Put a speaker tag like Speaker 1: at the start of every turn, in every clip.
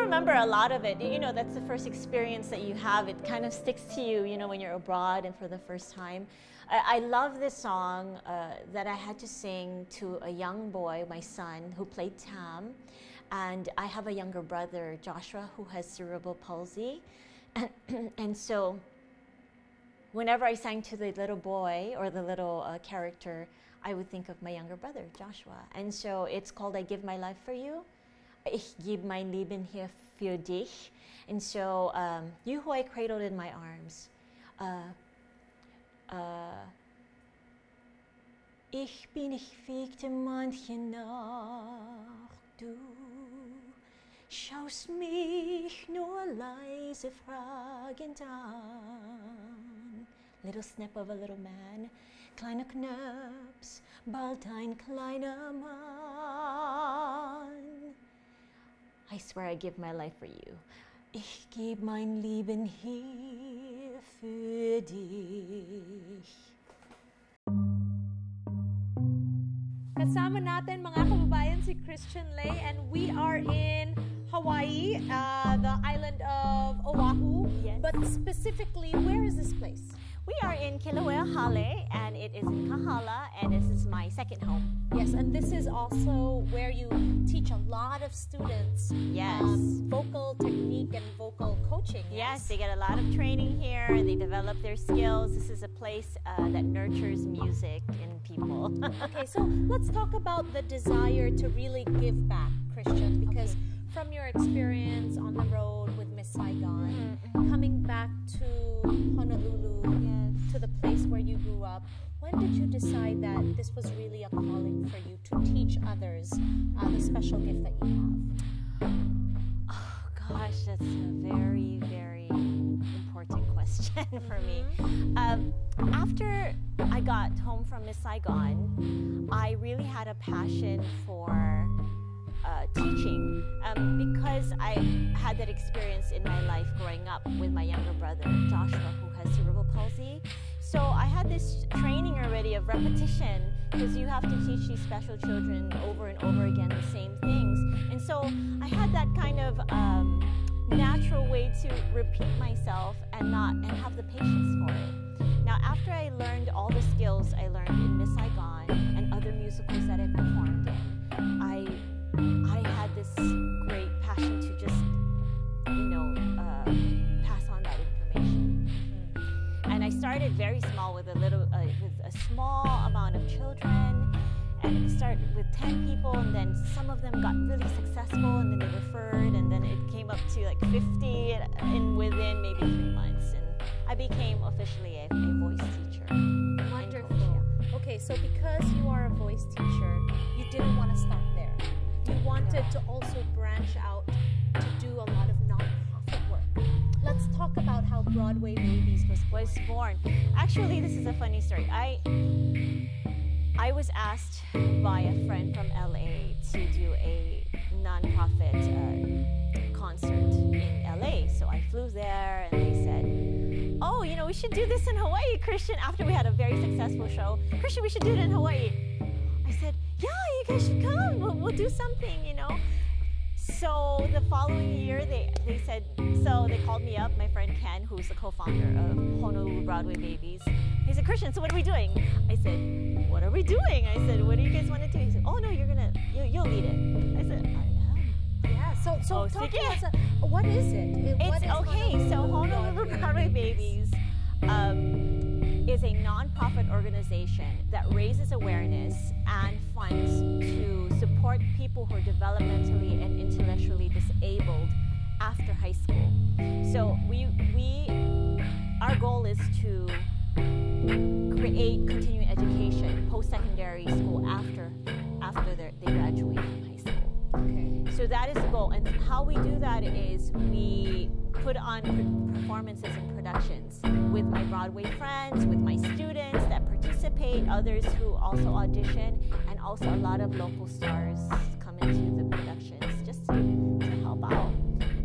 Speaker 1: remember a lot of it. You know, that's the first experience that you have. It kind of sticks to you, you know, when you're abroad and for the first time. I love this song that I had to sing to a young boy, my son, who played Tam. And I have a younger brother, Joshua, who has cerebral palsy. And so whenever I sang to the little boy or the little character, I would think of my younger brother, Joshua. And so it's called I Give My Life For You. Ich gebe mein Leben hier für dich. And so, you who I cradled in my arms. Ich bin, ich wiegte manche Nacht, du schaust mich nur leise fragend an. Little snap of a little man, kleiner Knirps, bald ein kleiner Mann. I swear I give my life for you. Ich geb mein Leben hier für dich.
Speaker 2: Kasama natin mga kababayan si Kristian Lei, and we are in Hawaii, the island of Oahu.
Speaker 1: Yes.
Speaker 2: But specifically, where is this place?
Speaker 1: We are in Kilauea Hale, and it is in Kahala, and this is my second home.
Speaker 2: Yes, and this is also where you teach a lot of students vocal technique and vocal coaching.
Speaker 1: Yes, they get a lot of training here. They develop their skills. This is a place that nurtures music in people.
Speaker 2: Okay, so let's talk about the desire to really give back, Kristian, because from your experience on the road with Miss Saigon, coming back to Honolulu, to the place where you grew up, when did you decide that this was really a calling for you to teach others the special gift that you have?
Speaker 1: Oh gosh, that's a very, very important question for me. After I got home from Miss Saigon, I really had a passion for teaching because I had that experience in my life growing up with my younger brother, Joshua, who has cerebral palsy. So I had this training already of repetition because you have to teach these special children over and over again the same things. And so I had that kind of natural way to repeat myself and have the patience for it. Now, after I learned all the skills I learned in Miss Saigon and other musicals that I performed in, I had this great passion to just, pass on that information. And I started very small with with a small amount of children, and it started with 10 people, and then some of them got really successful, and then they referred, and then it came up to like 50 within maybe 3 months, and I became officially a voice teacher.
Speaker 2: Wonderful. Okay, so because you are a voice teacher, you didn't want to stop there. You wanted to also branch out to do a lot of nonprofit work. Let's talk about how Broadway Babies was born.
Speaker 1: Actually, this is a funny story. I was asked by a friend from LA to do a nonprofit concert in LA. So I flew there, and they said, oh, we should do this in Hawaii, Kristian, after we had a very successful show. Kristian, we should do it in Hawaii. I said, yeah, you guys should come. We'll do something, So the following year, they said, so they called me up, my friend Ken, who's the co-founder of Honolulu Broadway Babies. He said, Kristian, so what are we doing? I said, what are we doing? I said, what do you guys want to do? He said, oh no, you'll lead it. I said, I am.
Speaker 2: Yeah, so talk to us, what is it?
Speaker 1: So Honolulu Broadway Babies is a nonprofit organization that raises awareness and funds to support people who are developmentally and intellectually disabled after high school. So our goal is to create continuing education, post-secondary school after they graduate from high school.
Speaker 2: Okay.
Speaker 1: So that is the goal, and how we do that is we put on performances and productions with my Broadway friends, with my students that participate, others who also audition, and also a lot of local stars come into the productions just to help out.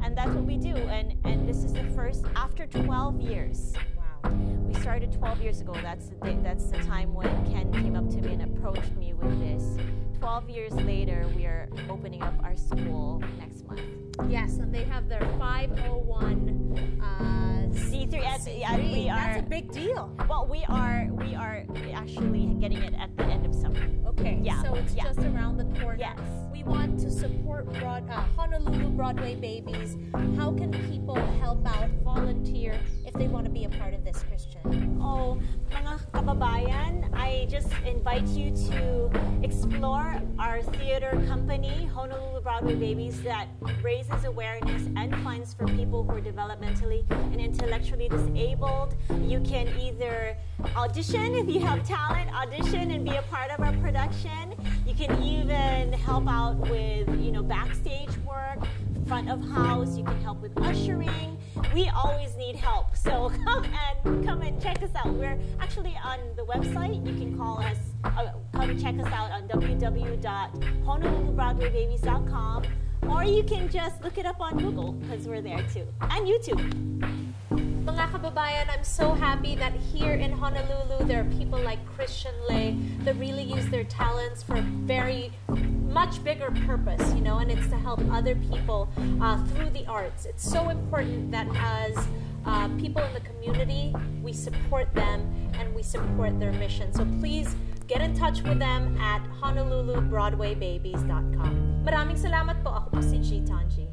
Speaker 1: And that's what we do, and this is the first, after 12 years.
Speaker 2: Wow.
Speaker 1: We started 12 years ago. That's the time when Ken came up to me and approached me with this. 12 years later, we are opening up our school next month.
Speaker 2: Yes, and they have their 501
Speaker 1: C3. Yeah, we are.
Speaker 2: That's a big deal.
Speaker 1: Well, we are actually getting it at the end of summer.
Speaker 2: Okay,
Speaker 1: Yeah.
Speaker 2: so it's
Speaker 1: Yeah.
Speaker 2: just around the corner.
Speaker 1: Yes.
Speaker 2: We want to support Honolulu Broadway Babies. How can people help out, volunteer, if they want to be a part of this, Kristian?
Speaker 1: Oh, mga kababayan, I just invite you to explore our theater company, Honolulu Broadway Babies, that raises awareness and funds for people who are developmentally and intellectually disabled. You can either audition if you have talent, audition and be a part of our production. You can even help out with, backstage work, front of house. You can help with ushering. We always need help, so come and check us out. We're actually on the website. You can call us, come check us out on www.honolulubroadwaybabies.com, or you can just look it up on Google, because we're there too, and YouTube.
Speaker 2: Mga kababayan, I'm so happy that here in Honolulu there are people like Kristian Lei that really use their talents for a very much bigger purpose, and it's to help other people through the arts. It's so important that as people in the community, we support them and we support their mission. So please get in touch with them at honolulubroadwaybabies.com. Maraming salamat po. Ako po si G. Tanji.